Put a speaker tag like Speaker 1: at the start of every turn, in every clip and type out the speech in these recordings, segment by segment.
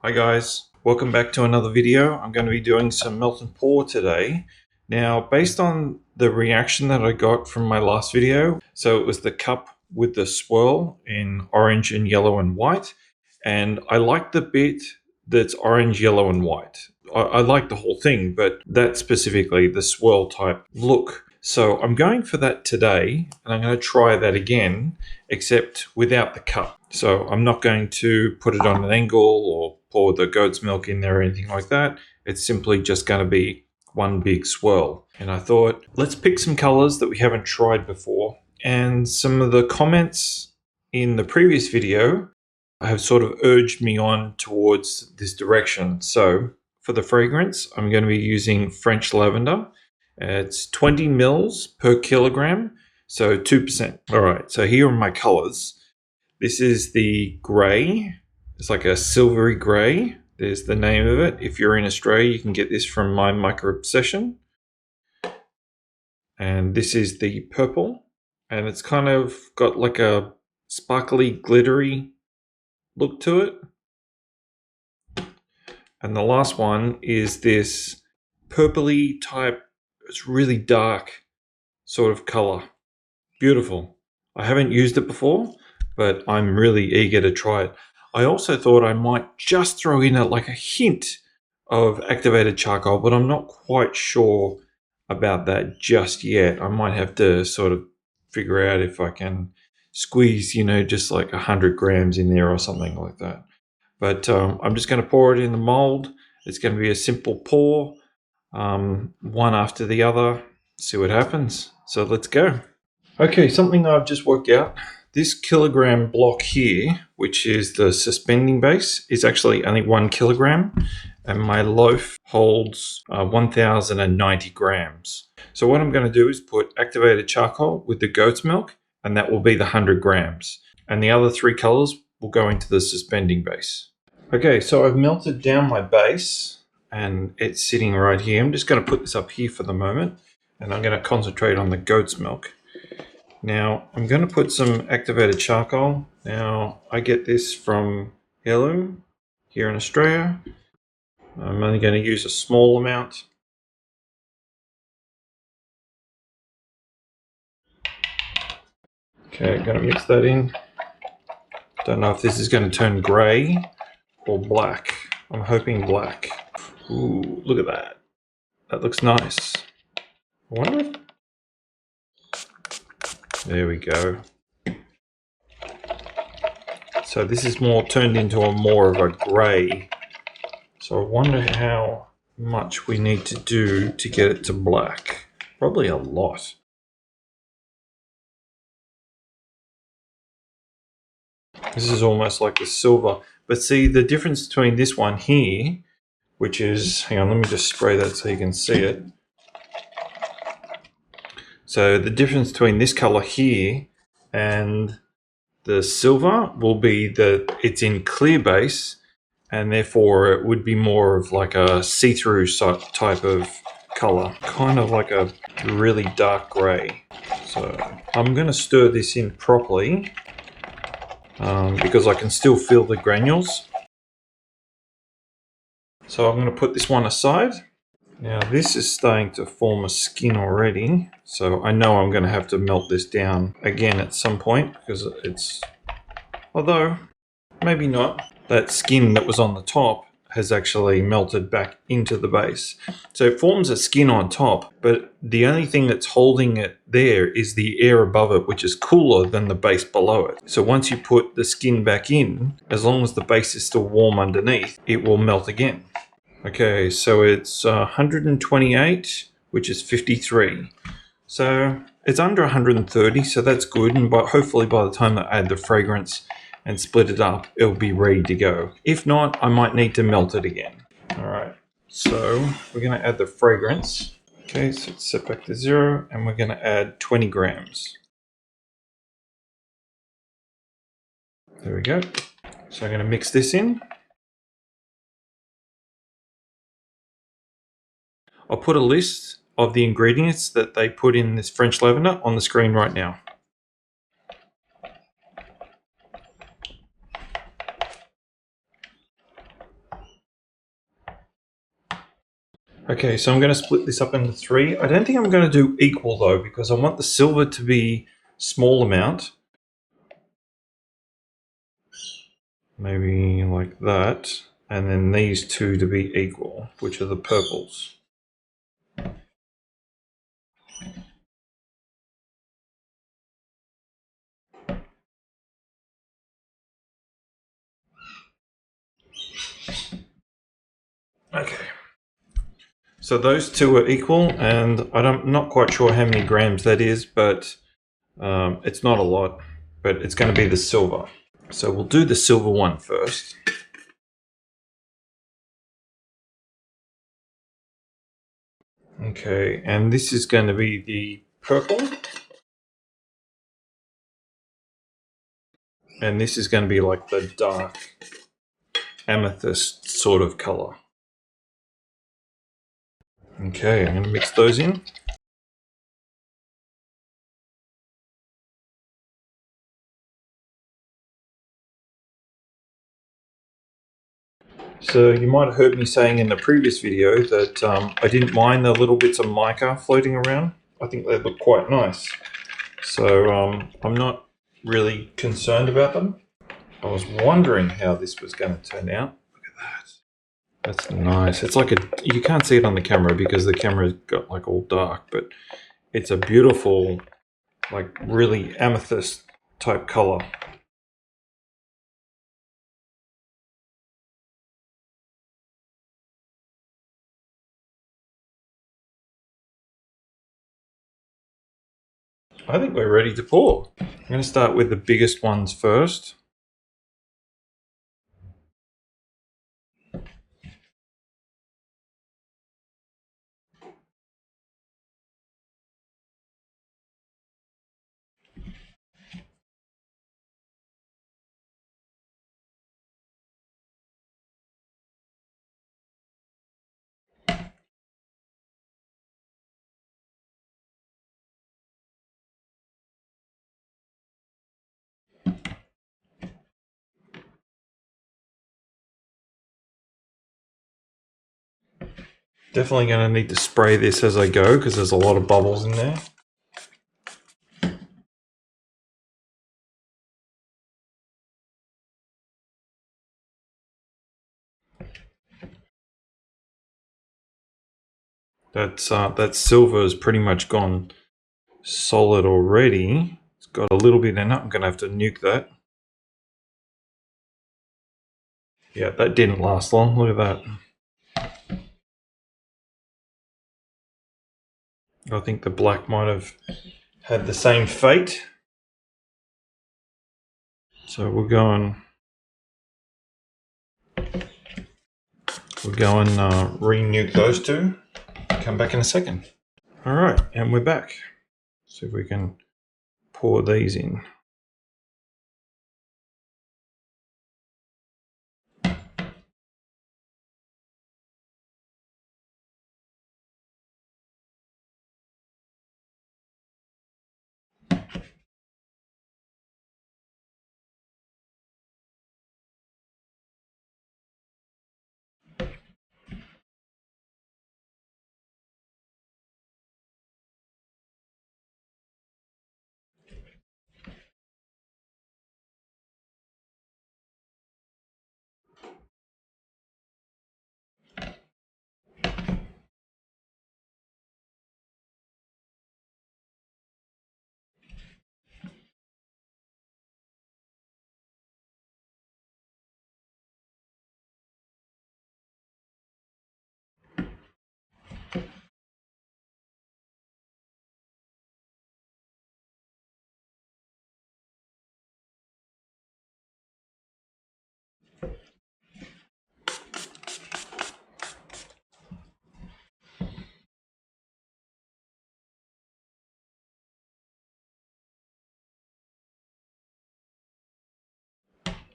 Speaker 1: Hi guys, welcome back to another video. I'm going to be doing some melt and pour today. Now, based on the reaction that I got from my last video, so it was the cup with the swirl in orange and yellow and white, and I like the bit that's orange, yellow and white. I like the whole thing, but that specifically, the swirl type look. So I'm going for that today, and I'm going to try that again, except without the cup. So I'm not going to put it on an angle or pour the goat's milk in there or anything like that. It's simply just going to be one big swirl. And I thought, let's pick some colors that we haven't tried before. And some of the comments in the previous video have sort of urged me on towards this direction. So for the fragrance, I'm going to be using French Lavender. It's 20 mils per kilogram, so 2%. All right, so here are my colors. This is the gray. It's like a silvery gray. There's the name of it. If you're in Australia, you can get this from My Micro Obsession. And this is the purple. And it's kind of got like a sparkly, glittery look to it. And the last one is this purpley type, it's really dark sort of color. Beautiful. I haven't used it before, but I'm really eager to try it. I also thought I might just throw in like a hint of activated charcoal, but I'm not quite sure about that just yet. I might have to sort of figure out if I can squeeze, just like 100 grams in there or something like that. But I'm just going to pour it in the mold. It's going to be a simple pour, one after the other, see what happens. So let's go. Okay, something I've just worked out. This kilogram block here, which is the suspending base, is actually only 1 kilogram, and my loaf holds 1,090 grams. So what I'm going to do is put activated charcoal with the goat's milk, and that will be the 100 grams. And the other 3 colors will go into the suspending base. Okay, so I've melted down my base, and it's sitting right here. I'm just going to put this up here for the moment, and I'm going to concentrate on the goat's milk. Now, I'm going to put some activated charcoal. Now, I get this from Heirloom here in Australia. I'm only going to use a small amount. Okay, I'm going to mix that in. Don't know if this is going to turn grey or black. I'm hoping black. Ooh, look at that. That looks nice. I wonder if... There we go. So this is more turned into more of a grey. So I wonder how much we need to do to get it to black. Probably a lot. This is almost like the silver. But see, the difference between this one here, which is, hang on, let me just spray that so you can see it. So the difference between this color here and the silver will be that it's in clear base, and therefore it would be more of like a see-through type of color, kind of like a really dark gray. So I'm going to stir this in properly because I can still feel the granules. So I'm going to put this one aside. Now this is starting to form a skin already, so I know I'm going to have to melt this down again at some point because it's, although maybe not, that skin that was on the top has actually melted back into the base. So it forms a skin on top, but the only thing that's holding it there is the air above it, which is cooler than the base below it. So once you put the skin back in, as long as the base is still warm underneath, it will melt again. Okay, so it's 128, which is 53. So it's under 130, so that's good. And hopefully by the time I add the fragrance and split it up, it'll be ready to go. If not, I might need to melt it again. All right, so we're going to add the fragrance. Okay, so it's set back to 0, and we're going to add 20 grams. There we go. So I'm going to mix this in. I'll put a list of the ingredients that they put in this French Lavender on the screen right now. Okay, so I'm going to split this up into 3. I don't think I'm going to do equal though, because I want the silver to be small amount. Maybe like that. And then these two to be equal, which are the purples. Okay. So those two are equal, and I'm not quite sure how many grams that is, but it's not a lot, but it's going to be the silver. So we'll do the silver one first. Okay, and this is going to be the purple. And this is going to be like the dark amethyst sort of color. Okay, I'm going to mix those in. So you might have heard me saying in the previous video that I didn't mind the little bits of mica floating around. I think they look quite nice. So I'm not really concerned about them. I was wondering how this was going to turn out. Look at that. That's nice. It's like you can't see it on the camera because the camera's got like all dark, but it's a beautiful, like really amethyst type color. I think we're ready to pour. I'm going to start with the biggest ones first. Definitely going to need to spray this as I go because there's a lot of bubbles in there. That silver has pretty much gone solid already. It's got a little bit in it. I'm going to have to nuke that. Yeah, that didn't last long. Look at that. I think the black might have had the same fate. So we'll go and re-nuke those two. Come back in a second. All right, and we're back. See if we can pour these in.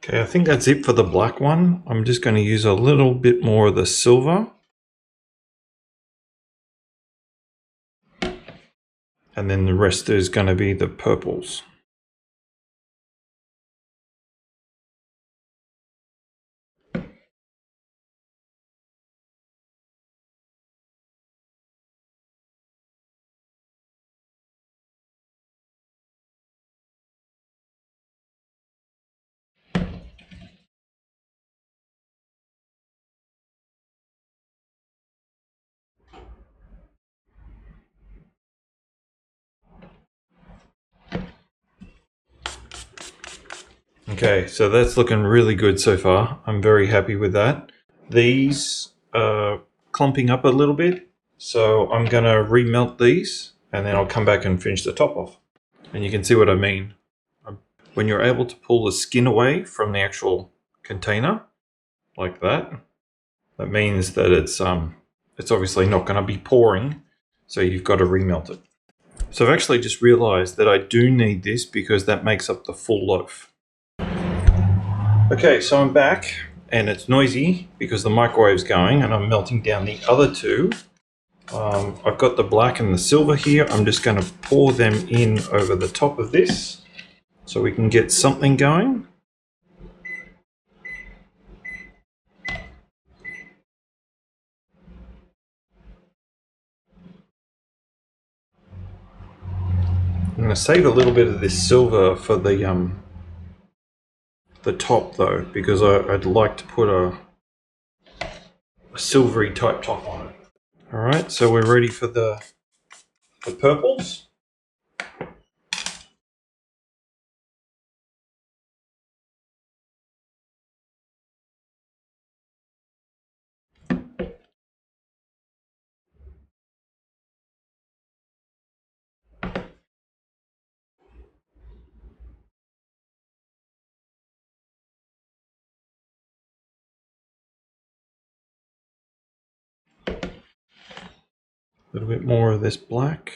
Speaker 1: Okay, I think that's it for the black one. I'm just going to use a little bit more of the silver. And then the rest is going to be the purples. Okay, so that's looking really good so far. I'm very happy with that. These are clumping up a little bit, so I'm going to remelt these and then I'll come back and finish the top off. And you can see what I mean. When you're able to pull the skin away from the actual container, like that, that means that it's obviously not going to be pouring, so you've got to remelt it. So I've actually just realized that I do need this because that makes up the full loaf. Okay, so I'm back and it's noisy because the microwave's going and I'm melting down the other two. I've got the black and the silver here. I'm just going to pour them in over the top of this so we can get something going. I'm going to save a little bit of this silver for the top though, because I'd like to put a silvery type top on it. All right, so we're ready for the purples. A little bit more of this black.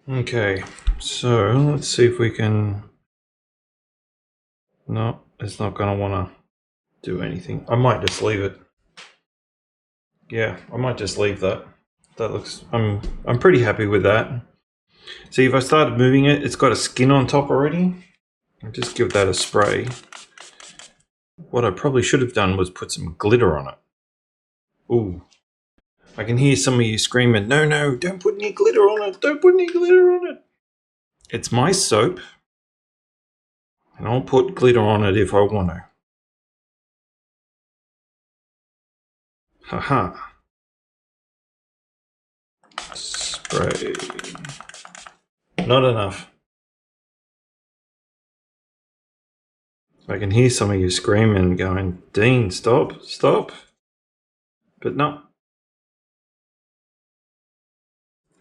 Speaker 1: Okay, so let's see if we can... No, it's not going to want to do anything. I might just leave it. Yeah, I might just leave that. That looks... I'm pretty happy with that. See, if I started moving it, it's got a skin on top already. I'll just give that a spray. What I probably should have done was put some glitter on it. Ooh. I can hear some of you screaming, no, no, don't put any glitter on it. Don't put any glitter on it. It's my soap. And I'll put glitter on it if I want to. Haha. Spray. Not enough. I can hear some of you screaming, going, Dean, stop, stop. But no.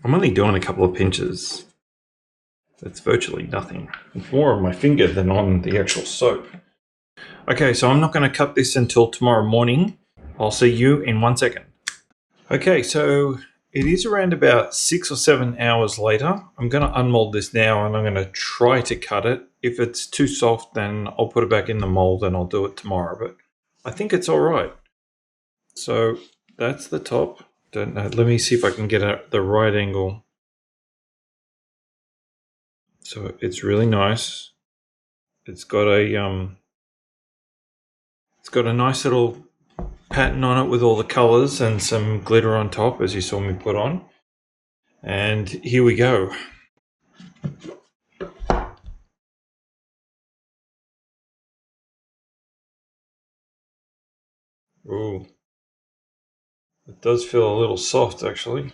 Speaker 1: I'm only doing a couple of pinches. That's virtually nothing. It's more on my finger than on the actual soap. Okay, so I'm not going to cut this until tomorrow morning. I'll see you in 1 second. Okay, so it is around about 6 or 7 hours later. I'm going to unmold this now and I'm going to try to cut it. If it's too soft, then I'll put it back in the mold and I'll do it tomorrow. But I think it's all right. So that's the top. Don't know. Let me see if I can get the right angle. So it's really nice. It's got a nice little pattern on it with all the colors and some glitter on top, as you saw me put on. And here we go. Ooh, it does feel a little soft actually.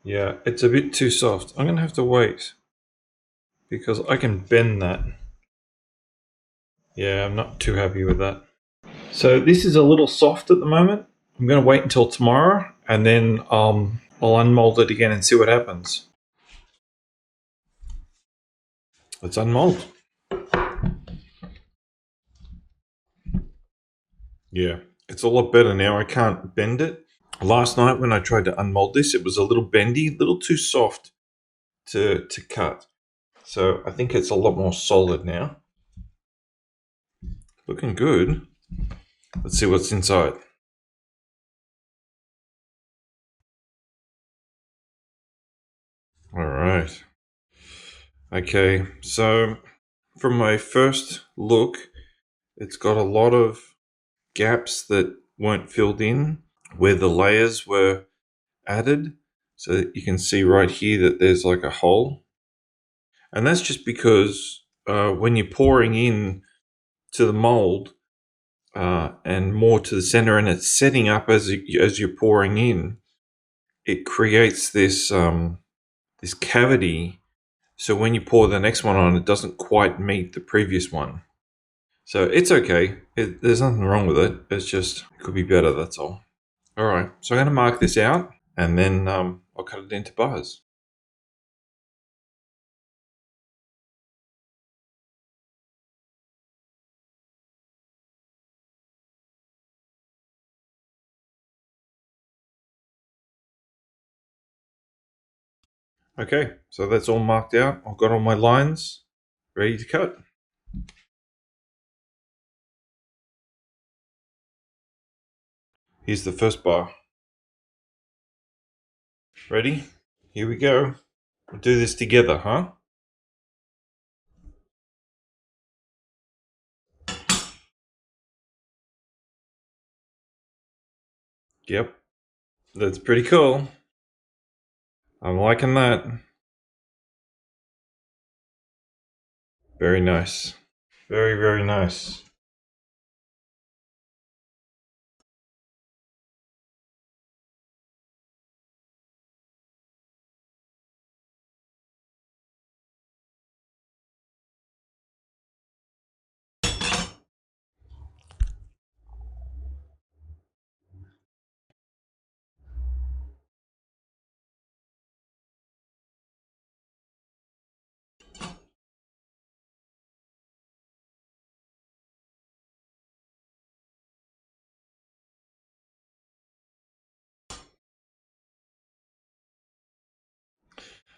Speaker 1: Yeah, it's a bit too soft. I'm gonna have to wait because I can bend that. Yeah, I'm not too happy with that. So this is a little soft at the moment. I'm gonna wait until tomorrow and then I'll unmold it again and see what happens. Let's unmold. Yeah, it's a lot better now. I can't bend it. Last night when I tried to unmold this, it was a little bendy, a little too soft to cut. So I think it's a lot more solid now. Looking good. Let's see what's inside. All right. Okay, so from my first look, it's got a lot of gaps that weren't filled in where the layers were added. So you can see right here that there's like a hole. And that's just because when you're pouring in to the mold and more to the center and it's setting up as you're pouring in, it creates this this cavity. So when you pour the next one on, it doesn't quite meet the previous one. So it's okay. There's nothing wrong with it. It's just, it could be better, that's all. All right, so I'm going to mark this out and then I'll cut it into bars. Okay, so that's all marked out. I've got all my lines ready to cut. Here's the first bar. Ready? Here we go. We'll do this together, huh? Yep. That's pretty cool. I'm liking that. Very nice. Very, very nice.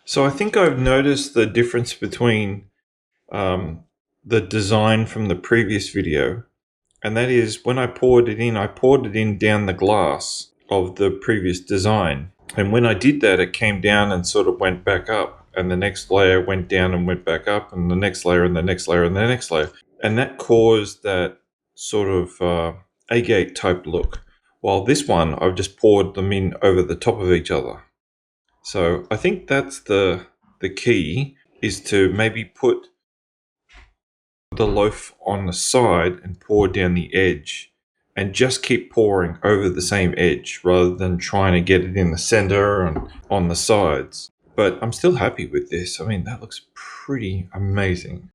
Speaker 1: So I think I've noticed the difference between the design from the previous video, and that is when I poured it in down the glass of the previous design. And when I did that, it came down and sort of went back up, and the next layer went down and went back up, and the next layer and the next layer and the next layer. And that caused that sort of agate type look. While this one, I've just poured them in over the top of each other. So I think that's the key, is to maybe put the loaf on the side and pour down the edge and just keep pouring over the same edge rather than trying to get it in the center and on the sides. But I'm still happy with this. I mean, that looks pretty amazing.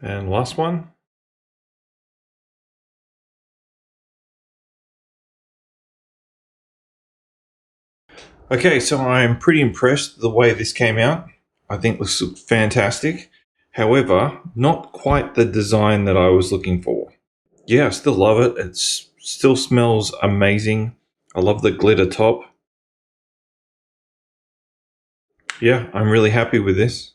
Speaker 1: And last one. Okay, so I'm pretty impressed with the way this came out. I think this looks fantastic. However, not quite the design that I was looking for. Yeah, I still love it. It still smells amazing. I love the glitter top. Yeah, I'm really happy with this.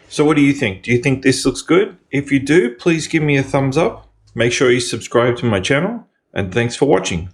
Speaker 1: So what do you think? Do you think this looks good? If you do, please give me a thumbs up. Make sure you subscribe to my channel, and thanks for watching.